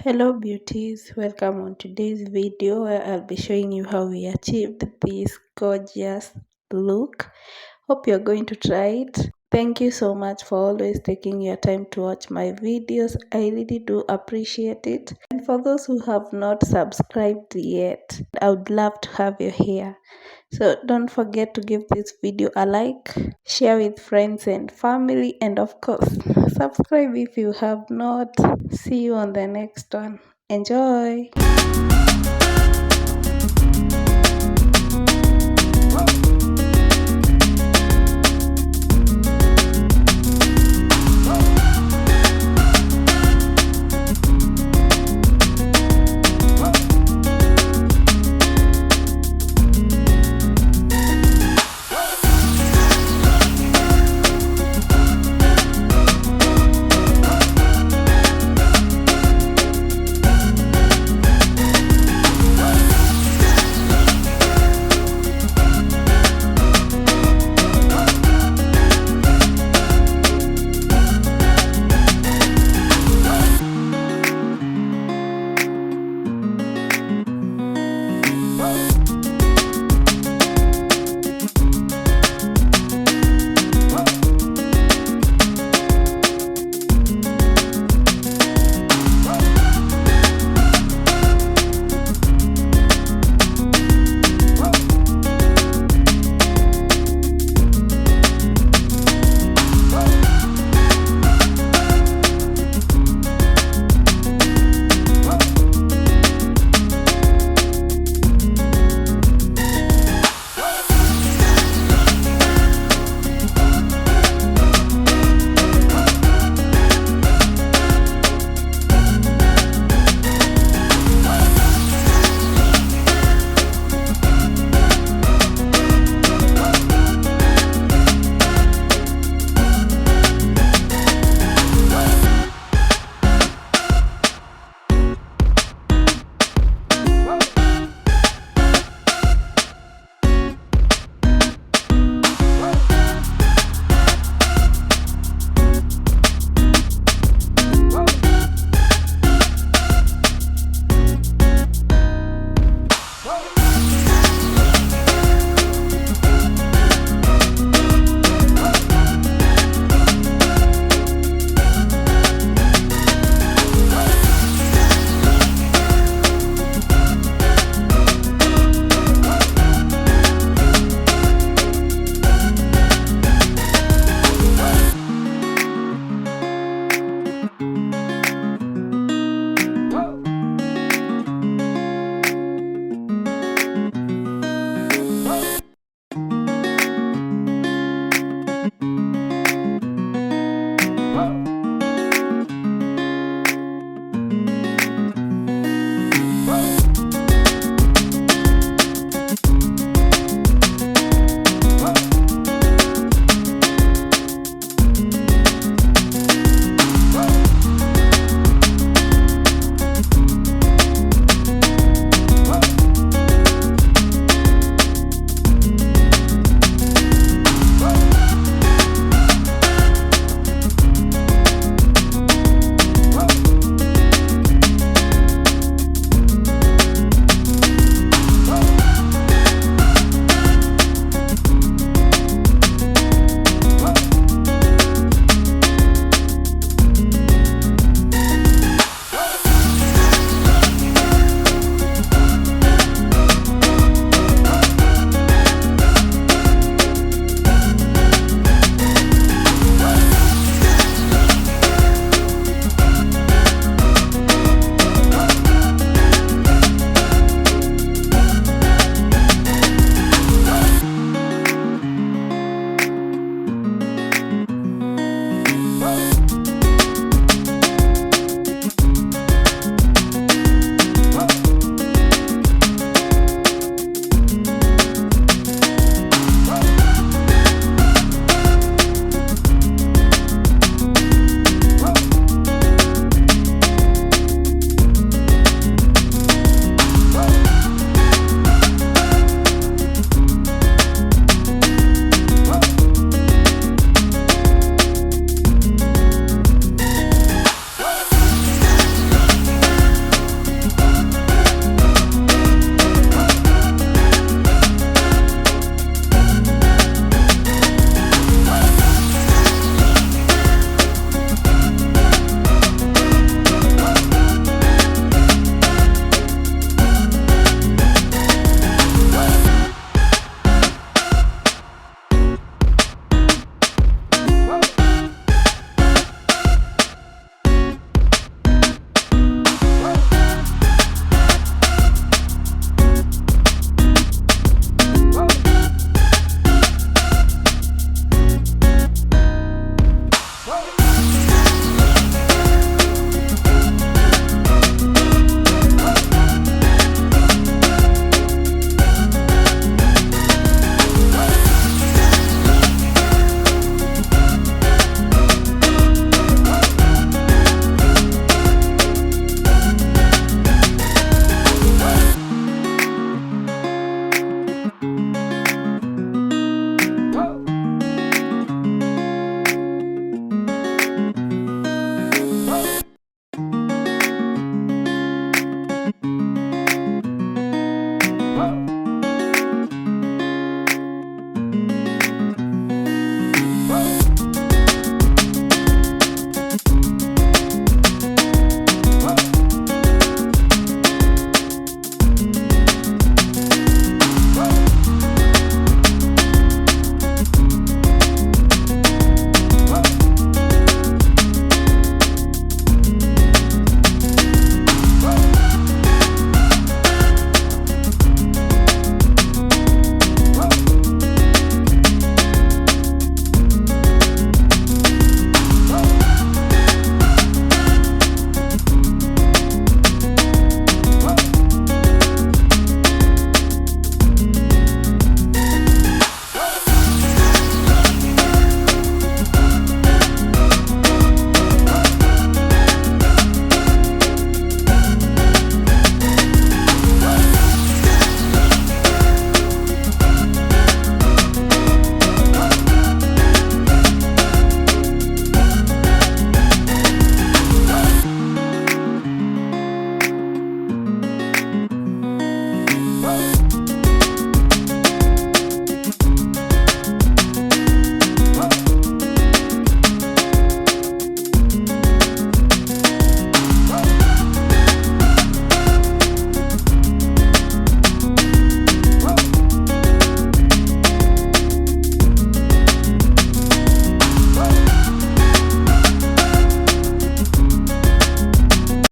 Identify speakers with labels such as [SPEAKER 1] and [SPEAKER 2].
[SPEAKER 1] Hello beauties, welcome on today's video where I'll be showing you how we achieved this gorgeous look. Hope you're going to try it. Thank you so much for always taking your time to watch my videos. I really do appreciate it. And for those who have not subscribed yet, I would love to have you here. So don't forget to give this video a like, share with friends and family, and of course subscribe if you have not. See you on the next one. Enjoy.